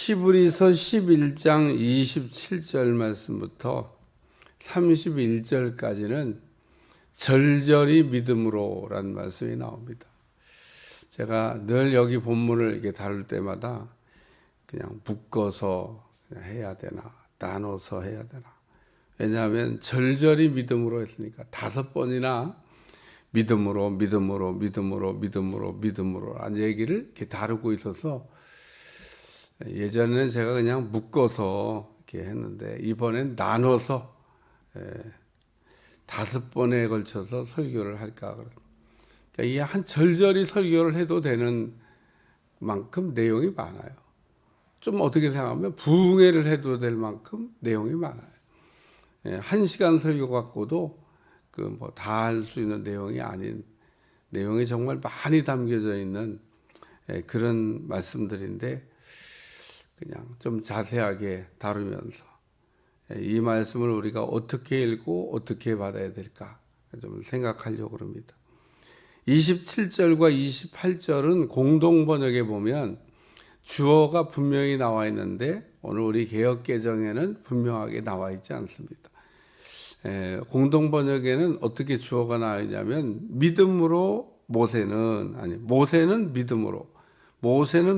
히브리서 11장 27절 말씀부터 31절까지는 절절히 믿음으로라는 말씀이 나옵니다. 제가 늘 여기 본문을 이렇게 다룰 때마다 그냥 묶어서 그냥 해야 되나, 나눠서 해야 되나. 왜냐하면 절절히 믿음으로 했으니까 5번이나 믿음으로 라는 얘기를 이렇게 다루고 있어서 예전에는 제가 그냥 묶어서 이렇게 했는데 이번엔 나눠서 5번에 걸쳐서 설교를 할까. 그러니까 이 한 절절히 설교를 해도 되는 만큼 내용이 많아요. 좀 어떻게 생각하면 부흥회를 해도 될 만큼 내용이 많아요. 1시간 설교 갖고도 그 뭐 다 할 수 있는 내용이 아닌 내용이 정말 많이 담겨져 있는 그런 말씀들인데 그냥 좀 자세하게 다루면서 이 말씀을 우리가 어떻게 읽고 어떻게 받아야 될까 좀 생각하려고 합니다. 27절과 28절은 공동 번역에 보면 주어가 분명히 나와 있는데 오늘 우리 개역 개정에는 분명하게 나와 있지 않습니다. 공동 번역에는 어떻게 주어가 나와 있냐면 믿음으로 모세는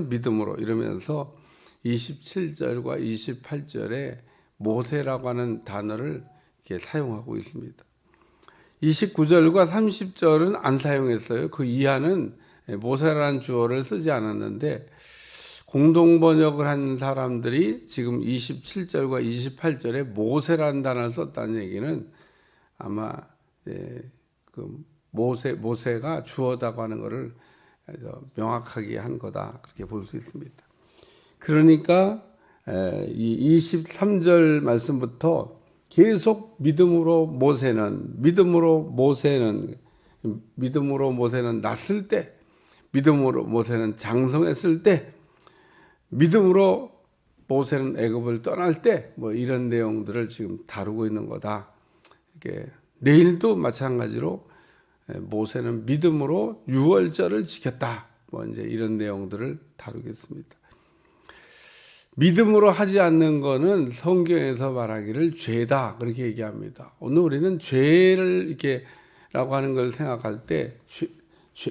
믿음으로 이러면서 27절과 28절에 모세라고 하는 단어를 이렇게 사용하고 있습니다. 29절과 30절은 안 사용했어요. 그 이하는 모세라는 주어를 쓰지 않았는데 공동 번역을 한 사람들이 지금 27절과 28절에 모세라는 단어를 썼다는 얘기는 아마 그 모세가 주어다고 하는 것을 명확하게 한 거다 그렇게 볼 수 있습니다. 그러니까 이 23절 말씀부터 계속 믿음으로 모세는 났을 때, 믿음으로 모세는 장성했을 때, 믿음으로 모세는 애굽을 떠날 때, 뭐 이런 내용들을 지금 다루고 있는 거다. 이게 내일도 마찬가지로 모세는 믿음으로 유월절을 지켰다. 뭐 이제 이런 내용들을 다루겠습니다. 믿음으로 하지 않는 거는 성경에서 말하기를 죄다 그렇게 얘기합니다. 오늘 우리는 죄를 이렇게라고 하는 걸 생각할 때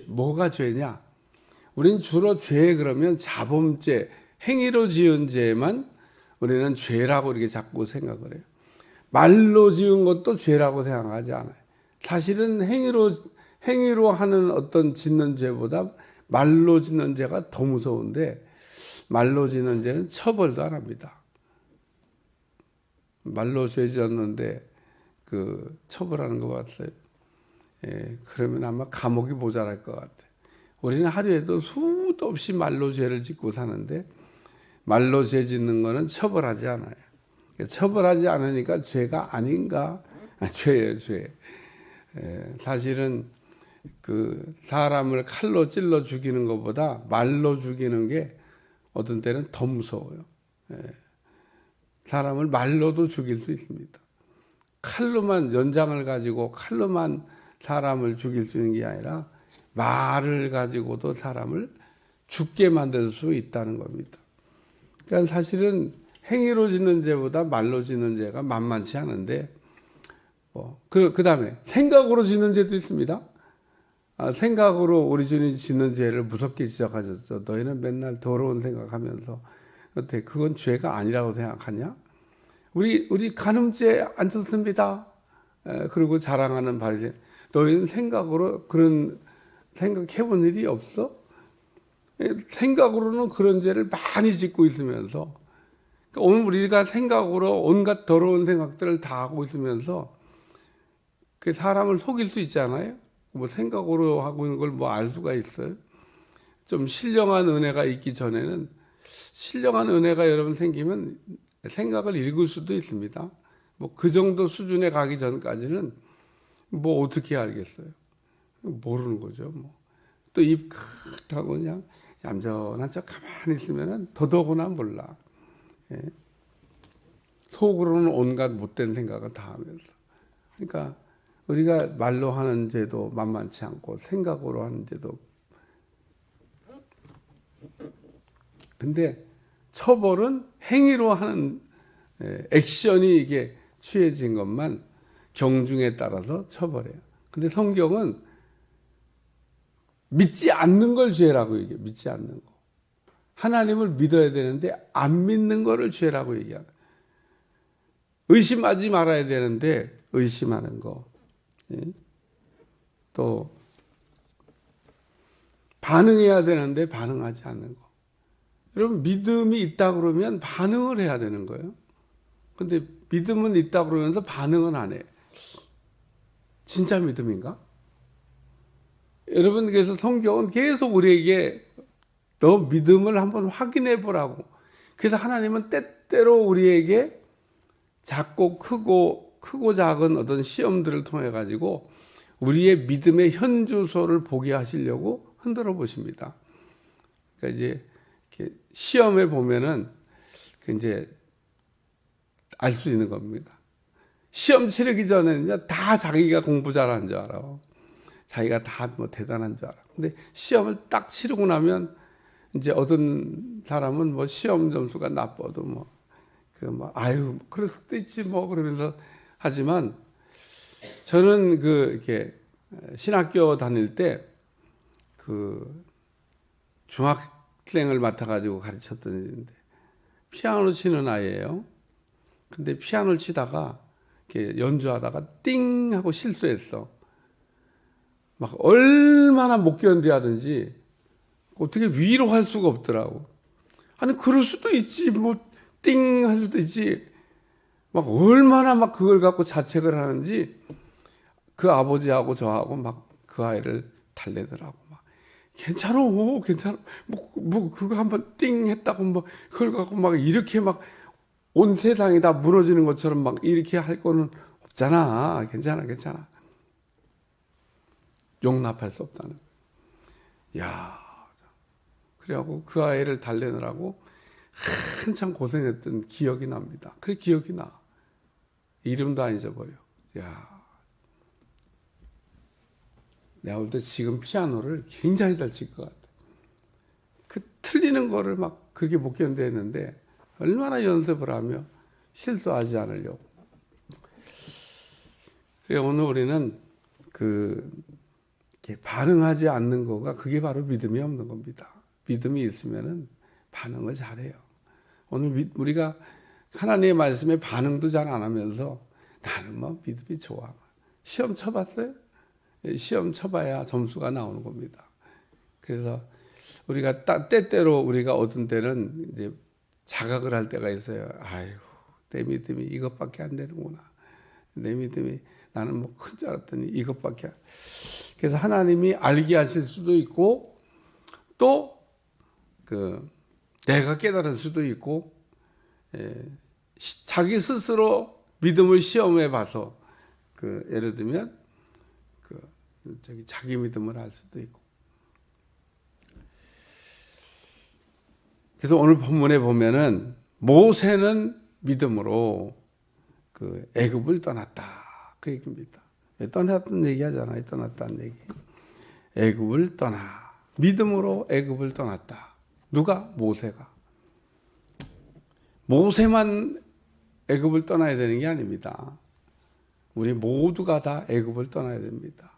뭐가 죄냐? 우리는 주로 죄 그러면 자범죄, 행위로 지은 죄만 우리는 죄라고 이렇게 자꾸 생각을 해요. 말로 지은 것도 죄라고 생각하지 않아요. 사실은 행위로 하는 어떤 짓는 죄보다 말로 짓는 죄가 더 무서운데 말로 짓는 죄는 처벌도 안 합니다. 말로 죄 지었는데 그 처벌하는 거 봤어요. 그러면 아마 감옥이 모자랄 것 같아요. 우리는 하루에도 수도 없이 말로 죄를 짓고 사는데 말로 죄 짓는 거는 처벌하지 않아요. 처벌하지 않으니까 죄가 아닌가? 죄예요, 죄. 사실은 그 사람을 칼로 찔러 죽이는 것보다 말로 죽이는 게 어떤 때는 더 무서워요. 사람을 말로도 죽일 수 있습니다. 칼로만 연장을 가지고 칼로만 사람을 죽일 수 있는 게 아니라 말을 가지고도 사람을 죽게 만들 수 있다는 겁니다. 그러니까 사실은 행위로 짓는 죄보다 말로 짓는 죄가 만만치 않은데 그 다음에 생각으로 짓는 죄도 있습니다. 생각으로 우리 주님 짓는 죄를 무섭게 지적하셨죠. 너희는 맨날 더러운 생각하면서 어때? 그건 죄가 아니라고 생각하냐? 우리 간음죄 안 졌습니다. 그리고 자랑하는 바리새인. 너희는 생각으로 그런 생각해본 일이 없어? 생각으로는 그런 죄를 많이 짓고 있으면서 그러니까 오늘 우리가 생각으로 온갖 더러운 생각들을 다 하고 있으면서 그 사람을 속일 수 있잖아요. 뭐 생각으로 하고 있는 걸 뭐 알 수가 있어요. 좀 신령한 은혜가 있기 전에는 신령한 은혜가 여러분 생기면 생각을 읽을 수도 있습니다. 뭐 그 정도 수준에 가기 전까지는 뭐 어떻게 알겠어요? 모르는 거죠. 뭐 또 입 크다고 그냥 얌전한 척 가만히 있으면은 더더구나 몰라. 속으로는 온갖 못된 생각을 다 하면서. 그러니까 우리가 말로 하는 죄도 만만치 않고 생각으로 하는 죄도. 근데 처벌은 행위로 하는 액션이 이게 취해진 것만 경중에 따라서 처벌해요. 근데 성경은 믿지 않는 걸 죄라고 얘기해요. 믿지 않는 거. 하나님을 믿어야 되는데 안 믿는 거를 죄라고 얘기하는 거예요. 의심하지 말아야 되는데 의심하는 거. 또 반응해야 되는데 반응하지 않는 거. 여러분, 믿음이 있다 그러면 반응을 해야 되는 거예요. 근데 믿음은 있다 그러면서 반응은 안 해. 진짜 믿음인가? 여러분, 그래서 성경은 계속 우리에게 너 믿음을 한번 확인해 보라고. 그래서 하나님은 때때로 우리에게 작고 크고 작은 어떤 시험들을 통해 가지고 우리의 믿음의 현주소를 보게 하시려고 흔들어 보십니다. 그러니까 이제 이렇게 시험에 보면은 이제 알 수 있는 겁니다. 시험 치르기 전에는요, 다 자기가 공부 잘하는 줄 알아. 자기가 다 뭐 대단한 줄 알아. 근데 시험을 딱 치르고 나면 이제 어떤 사람은 뭐 시험 점수가 나빠도 아유, 그럴 수도 있지 뭐 그러면서 하지만 저는 이렇게 신학교 다닐 때 중학생을 맡아가지고 가르쳤던 일인데 피아노 치는 아이예요. 근데 피아노를 치다가 이렇게 연주하다가 띵 하고 실수했어. 막 얼마나 못 견뎌하든지 어떻게 위로할 수가 없더라고. 아니, 그럴 수도 있지. 뭐 띵 할 수도 있지. 막 얼마나 막 그걸 갖고 자책을 하는지 그 아버지하고 저하고 막 그 아이를 달래더라고. 막 괜찮아, 뭐 그거 한번 띵 했다고 뭐 그걸 갖고 막 이렇게 막 온 세상이 다 무너지는 것처럼 막 이렇게 할 거는 없잖아. 괜찮아. 용납할 수 없다는 거야. 야, 그래갖고 그 아이를 달래느라고 한참 고생했던 기억이 납니다. 그 기억이 나. 이름도 안 잊어버려. 야, 내가 볼 때 지금 피아노를 굉장히 잘 칠 것 같아. 그 틀리는 거를 막 그렇게 못 견뎌했는데 얼마나 연습을 하며 실수하지 않으려고. 오늘 우리는 이렇게 반응하지 않는 거가 그게 바로 믿음이 없는 겁니다. 믿음이 있으면은 반응을 잘해요. 오늘 우리가 하나님의 말씀에 반응도 잘 안 하면서 나는 뭐 믿음이 좋아. 시험 쳐봤어요? 시험 쳐봐야 점수가 나오는 겁니다. 그래서 우리가 때때로 우리가 어떤 때는 이제 자각을 할 때가 있어요. 아이고, 내 믿음이 이것밖에 안 되는구나. 내 믿음이 나는 뭐 큰 줄 알았더니 이것밖에. 그래서 하나님이 알게 하실 수도 있고 또 내가 깨달을 수도 있고 자기 스스로 믿음을 시험해 봐서 예를 들면 자기 믿음을 알 수도 있고. 그래서 오늘 본문에 보면은 모세는 믿음으로 애굽을 떠났다. 그 얘기입니다. 떠났다는 얘기 하잖아요. 떠났다는 얘기. 애굽을 떠나. 믿음으로 애굽을 떠났다. 누가? 모세가. 모세만 애굽을 떠나야 되는 게 아닙니다. 우리 모두가 다 애굽을 떠나야 됩니다.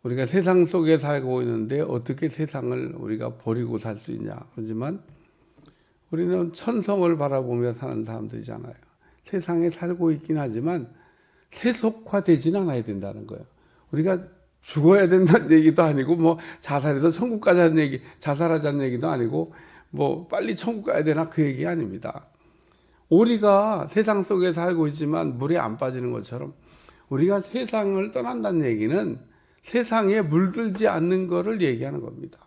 우리가 세상 속에 살고 있는데 어떻게 세상을 우리가 버리고 살 수 있냐. 그렇지만 우리는 천성을 바라보며 사는 사람들이잖아요. 세상에 살고 있긴 하지만 세속화되지는 않아야 된다는 거예요. 우리가 죽어야 된다는 얘기도 아니고 뭐 자살해서 천국 가자는 얘기, 자살하자는 얘기도 아니고 뭐 빨리 천국 가야 되나 그 얘기 아닙니다. 우리가 세상 속에 살고 있지만 물에 안 빠지는 것처럼 우리가 세상을 떠난다는 얘기는 세상에 물들지 않는 것을 얘기하는 겁니다.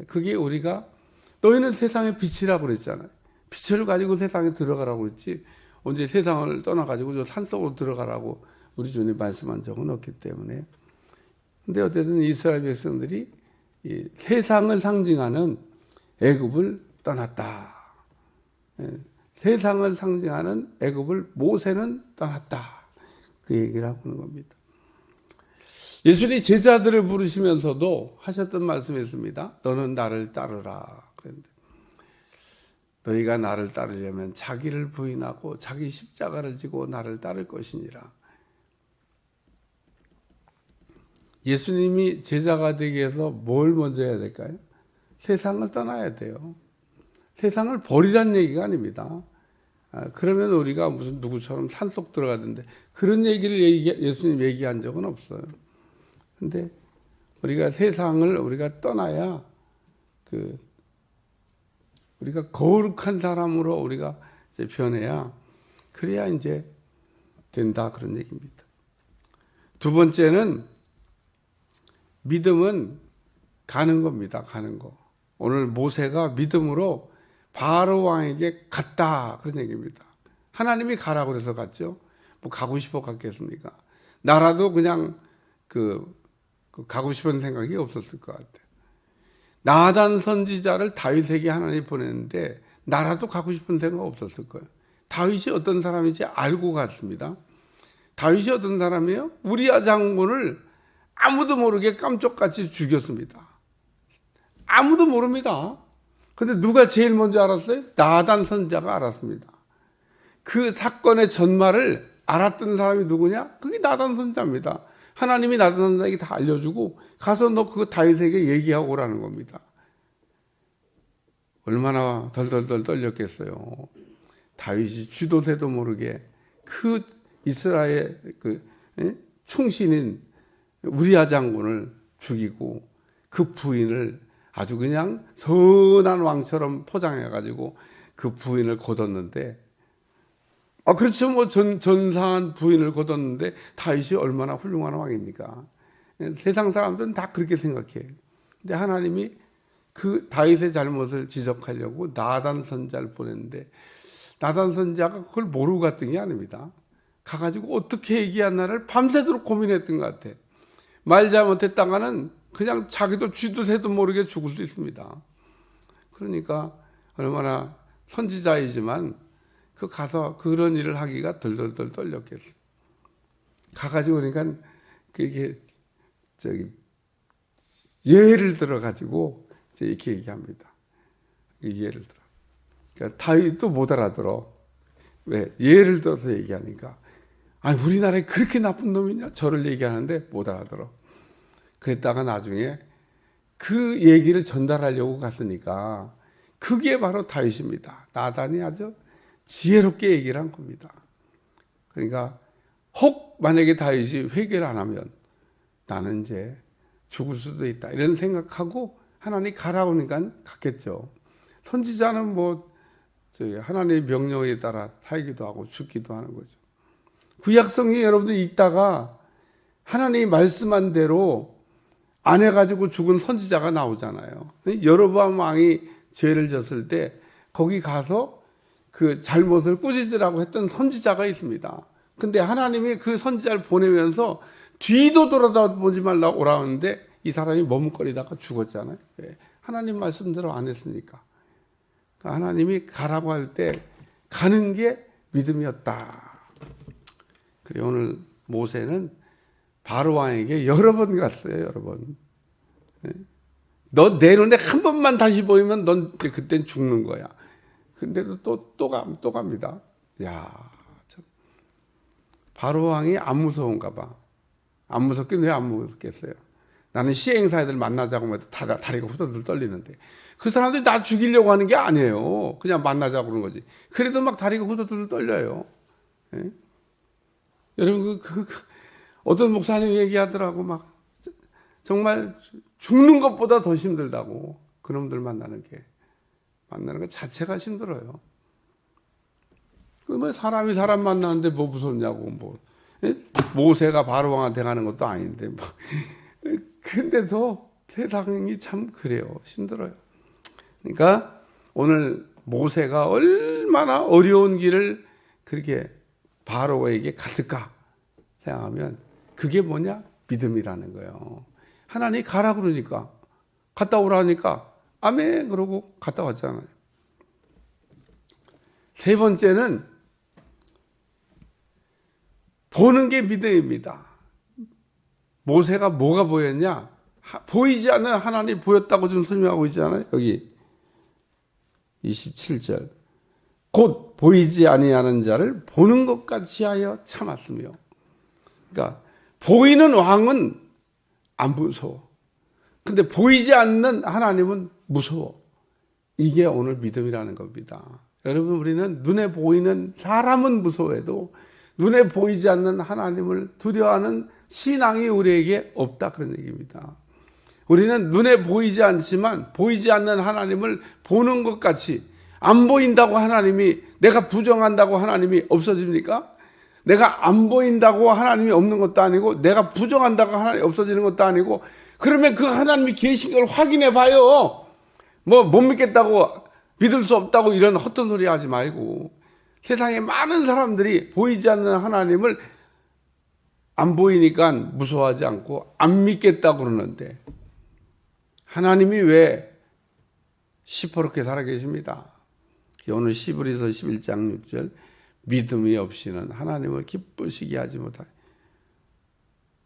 그게 우리가 너희는 세상의 빛이라고 그랬잖아요. 빛을 가지고 세상에 들어가라고 그랬지 언제 세상을 떠나가지고 저 산속으로 들어가라고 우리 주님 말씀한 적은 없기 때문에. 근데 어쨌든 이스라엘 백성들이 이 세상을 상징하는 애굽을 떠났다. 세상을 상징하는 애굽을 모세는 떠났다. 그 얘기를 하고 있는 겁니다. 예수님이 제자들을 부르시면서도 하셨던 말씀이 있습니다. 너는 나를 따르라. 그랬는데 너희가 나를 따르려면 자기를 부인하고 자기 십자가를 지고 나를 따를 것이니라. 예수님이 제자가 되기 위해서 뭘 먼저 해야 될까요? 세상을 떠나야 돼요. 세상을 버리란 얘기가 아닙니다. 그러면 우리가 무슨 누구처럼 산속 들어가던데 그런 얘기를 예수님 얘기한 적은 없어요. 근데 우리가 세상을 우리가 떠나야 우리가 거룩한 사람으로 우리가 이제 변해야 그래야 이제 된다 그런 얘기입니다. 두 번째는 믿음은 가는 겁니다. 가는 거. 오늘 모세가 믿음으로 바로 왕에게 갔다 그런 얘기입니다. 하나님이 가라고 그래서 갔죠. 뭐 가고 싶어 갔겠습니까? 나라도 그냥 가고 싶은 생각이 없었을 것 같아요. 나단 선지자를 다윗에게 하나님이 보냈는데 나라도 가고 싶은 생각 없었을 거예요. 다윗이 어떤 사람인지 알고 갔습니다. 다윗이 어떤 사람이에요? 우리야 장군을 아무도 모르게 깜짝같이 죽였습니다. 아무도 모릅니다. 근데 누가 제일 먼저 알았어요? 나단 선지자가 알았습니다. 그 사건의 전말을 알았던 사람이 누구냐? 그게 나단 선지자입니다. 하나님이 나단 선지자에게 다 알려주고 가서 너 그거 다윗에게 얘기하고 오라는 겁니다. 얼마나 덜덜덜 떨렸겠어요. 다윗이 쥐도 새도 모르게 그 이스라엘 충신인 우리야 장군을 죽이고 그 부인을 아주 그냥 선한 왕처럼 포장해가지고 그 부인을 거뒀는데, 그렇죠. 뭐 전사한 부인을 거뒀는데 다윗이 얼마나 훌륭한 왕입니까? 세상 사람들은 다 그렇게 생각해요. 근데 하나님이 그 다윗의 잘못을 지적하려고 나단 선지자를 보냈는데 나단 선지자가 그걸 모르고 갔던 게 아닙니다. 가가지고 어떻게 얘기하나를 밤새도록 고민했던 것 같아. 말 잘못했다가는 그냥 자기도 쥐도 새도 모르게 죽을 수 있습니다. 그러니까 얼마나 선지자이지만 그 가서 그런 일을 하기가 덜덜덜 떨렸겠어. 가가지고 그러니까 그게 예를 들어가지고 이렇게 얘기합니다. 예를 들어. 그러니까 다윗도 못 알아들어. 왜? 예를 들어서 얘기하니까. 아니, 우리나라에 그렇게 나쁜 놈이냐? 저를 얘기하는데 못 알아들어. 그랬다가 나중에 그 얘기를 전달하려고 갔으니까 그게 바로 다윗입니다. 나단이 아주 지혜롭게 얘기를 한 겁니다. 그러니까 혹 만약에 다윗이 회개를 안 하면 나는 이제 죽을 수도 있다 이런 생각하고 하나님 가라고 하니까 갔겠죠. 선지자는 뭐 하나님의 명령에 따라 살기도 하고 죽기도 하는 거죠. 구약성경에 여러분들 읽다가 하나님이 말씀한 대로 안 해가지고 죽은 선지자가 나오잖아요. 여로보암 왕이 죄를 졌을 때 거기 가서 그 잘못을 꾸짖으라고 했던 선지자가 있습니다. 근데 하나님이 그 선지자를 보내면서 뒤도 돌아보지 말라고 오라 하는데 이 사람이 머뭇거리다가 죽었잖아요. 왜? 하나님 말씀대로 안 했으니까. 그러니까 하나님이 가라고 할 때 가는 게 믿음이었다. 그래 오늘 모세는 바로 왕에게 여러 번 갔어요. 여러 번. 너 내 눈에 한 번만 다시 보이면 넌 그땐 죽는 거야. 근데도 또 갑니다. 야, 참. 바로 왕이 안 무서운가 봐. 안 무섭긴 왜 안 무섭겠어요? 나는 시행사애들 만나자고 해도 다리가 후덜덜 떨리는데 그 사람들이 나 죽이려고 하는 게 아니에요. 그냥 만나자고 그런 거지. 그래도 막 다리가 후덜덜 떨려요. 예? 여러분 어떤 목사님이 얘기하더라고 막 정말 죽는 것보다 더 힘들다고 그놈들 만나는 것 자체가 힘들어요. 뭐 사람이 사람 만나는데 뭐 무섭냐고 뭐 모세가 바로 왕한테 가는 것도 아닌데 뭐 근데도 세상이 참 그래요. 힘들어요. 그러니까 오늘 모세가 얼마나 어려운 길을 그렇게 바로에게 갔을까 생각하면 그게 뭐냐? 믿음이라는 거예요. 하나님이 가라 그러니까 갔다 오라니까 아멘 그러고 갔다 왔잖아요. 세 번째는 보는 게 믿음입니다. 모세가 뭐가 보였냐? 보이지 않는 하나님이 보였다고 좀 설명하고 있잖아요. 여기 27절. 곧 보이지 아니하는 자를 보는 것 같이 하여 참았으며. 그러니까 보이는 왕은 안 무서워. 근데 보이지 않는 하나님은 무서워. 이게 오늘 믿음이라는 겁니다. 여러분, 우리는 눈에 보이는 사람은 무서워해도 눈에 보이지 않는 하나님을 두려워하는 신앙이 우리에게 없다, 그런 얘기입니다. 우리는 눈에 보이지 않지만 보이지 않는 하나님을 보는 것 같이, 안 보인다고 하나님이, 내가 부정한다고 하나님이 없어집니까? 내가 안 보인다고 하나님이 없는 것도 아니고, 내가 부정한다고 하나님이 없어지는 것도 아니고, 그러면 그 하나님이 계신 걸 확인해 봐요. 못 믿겠다고, 믿을 수 없다고 이런 헛된 소리 하지 말고, 세상에 많은 사람들이 보이지 않는 하나님을 안 보이니까 무서워하지 않고 안 믿겠다고 그러는데, 하나님이 왜 시퍼렇게 살아계십니다. 오늘 시브리서 11장 6절, 믿음이 없이는 하나님을 기쁘시게 하지 못하니.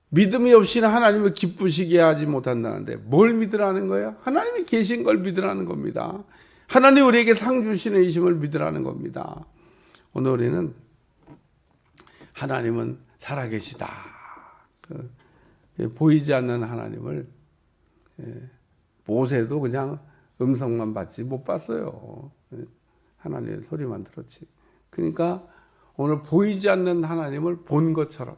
믿음이 없이는 하나님을 기쁘시게 하지 못한다는데 뭘 믿으라는 거예요? 하나님이 계신 걸 믿으라는 겁니다. 하나님 우리에게 상 주시는 이심을 믿으라는 겁니다. 오늘 우리는 하나님은 살아계시다, 보이지 않는 하나님을, 모세도 그냥 음성만 봤지 못 봤어요. 하나님의 소리만 들었지. 그러니까 오늘 보이지 않는 하나님을 본 것처럼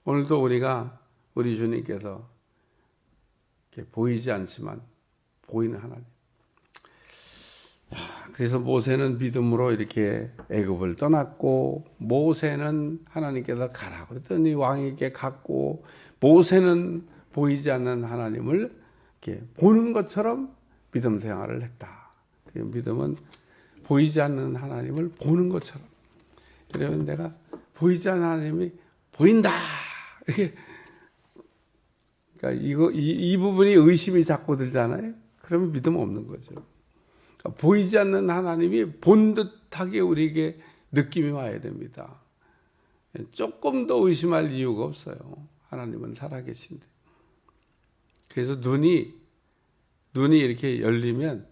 오늘도 우리 주님께서 이렇게 보이지 않지만 보이는 하나님. 그래서 모세는 믿음으로 이렇게 애굽을 떠났고, 모세는 하나님께서 가라고 그랬더니 왕에게 갔고, 모세는 보이지 않는 하나님을 이렇게 보는 것처럼 믿음 생활을 했다. 믿음은 보이지 않는 하나님을 보는 것처럼. 그러면 내가 보이지 않는 하나님이 보인다, 이렇게. 그러니까 이 부분이 의심이 자꾸 들잖아요. 그러면 믿음 없는 거죠. 그러니까 보이지 않는 하나님이 본 듯하게 우리에게 느낌이 와야 됩니다. 조금 더 의심할 이유가 없어요. 하나님은 살아계신데. 그래서 눈이 이렇게 열리면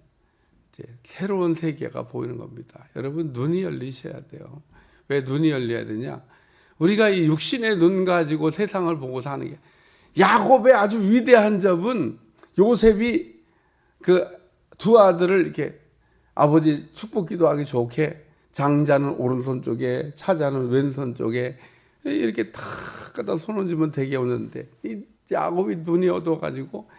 이제 새로운 세계가 보이는 겁니다. 여러분, 눈이 열리셔야 돼요. 왜 눈이 열려야 되냐? 우리가 이 육신의 눈 가지고 세상을 보고 사는 게, 야곱의 아주 위대한 점은 요셉이 그 두 아들을 이렇게 아버지 축복 기도하기 좋게, 장자는 오른손 쪽에 차자는 왼손 쪽에 이렇게 탁 갖다 손 얹으면 되게 오는데, 이 야곱이 눈이 어두워가지고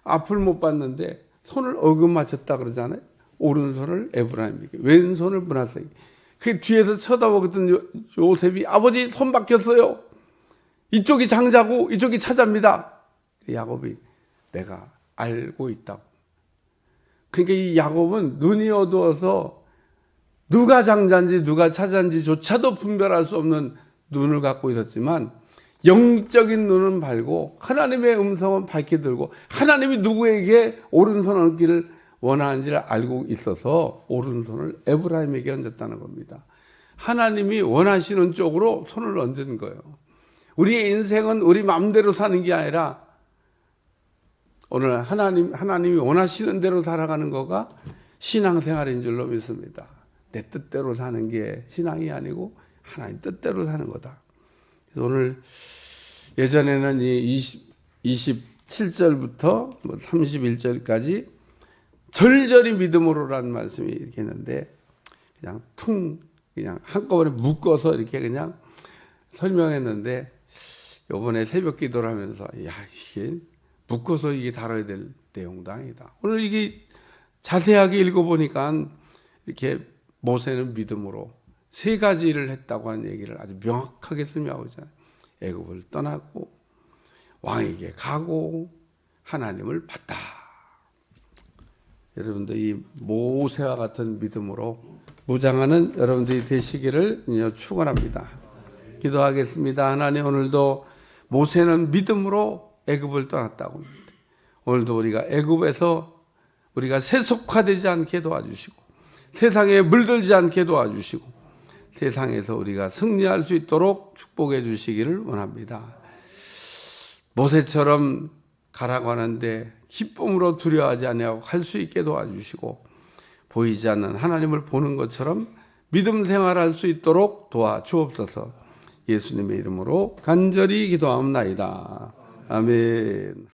앞을 못 봤는데 손을 어금 맞췄다 그러잖아요. 오른손을 에브라임에게, 왼손을 므낫세에게. 그 뒤에서 쳐다보거든 요셉이, 아버지 손 바뀌었어요. 이쪽이 장자고 이쪽이 차자입니다. 야곱이, 내가 알고 있다고. 그러니까 이 야곱은 눈이 어두워서 누가 장자인지 누가 차자인지조차도 분별할 수 없는 눈을 갖고 있었지만, 영적인 눈은 밝고 하나님의 음성은 밝게 들고, 하나님이 누구에게 오른손 얹기를 원하는지를 알고 있어서 오른손을 에브라임에게 얹었다는 겁니다. 하나님이 원하시는 쪽으로 손을 얹은 거예요. 우리의 인생은 우리 마음대로 사는 게 아니라 오늘 하나님이 원하시는 대로 살아가는 거가 신앙생활인 줄로 믿습니다. 내 뜻대로 사는 게 신앙이 아니고 하나님 뜻대로 사는 거다. 그래서 오늘 예전에는 이 27절부터 31절까지 절절히 믿음으로라는 말씀이 이렇게 있는데, 그냥 한꺼번에 묶어서 이렇게 그냥 설명했는데, 이번에 새벽 기도를 하면서, 이게 묶어서 이게 다뤄야 될 내용도 아니다. 오늘 이게 자세하게 읽어보니까 이렇게 모세는 믿음으로 세 가지 일을 했다고 하는 얘기를 아주 명확하게 설명하고 있잖아요. 애굽을 떠나고, 왕에게 가고, 하나님을 봤다. 여러분들 이 모세와 같은 믿음으로 무장하는 여러분들이 되시기를 축원합니다. 기도하겠습니다. 하나님, 오늘도 모세는 믿음으로 애굽을 떠났다고 합니다. 오늘도 우리가 애굽에서 우리가 세속화되지 않게 도와주시고, 세상에 물들지 않게 도와주시고, 세상에서 우리가 승리할 수 있도록 축복해 주시기를 원합니다. 모세처럼 가라고 하는데 기쁨으로 두려워하지 아니하고 할 수 있게 도와주시고, 보이지 않는 하나님을 보는 것처럼 믿음 생활할 수 있도록 도와주옵소서. 예수님의 이름으로 간절히 기도하옵나이다. 아멘.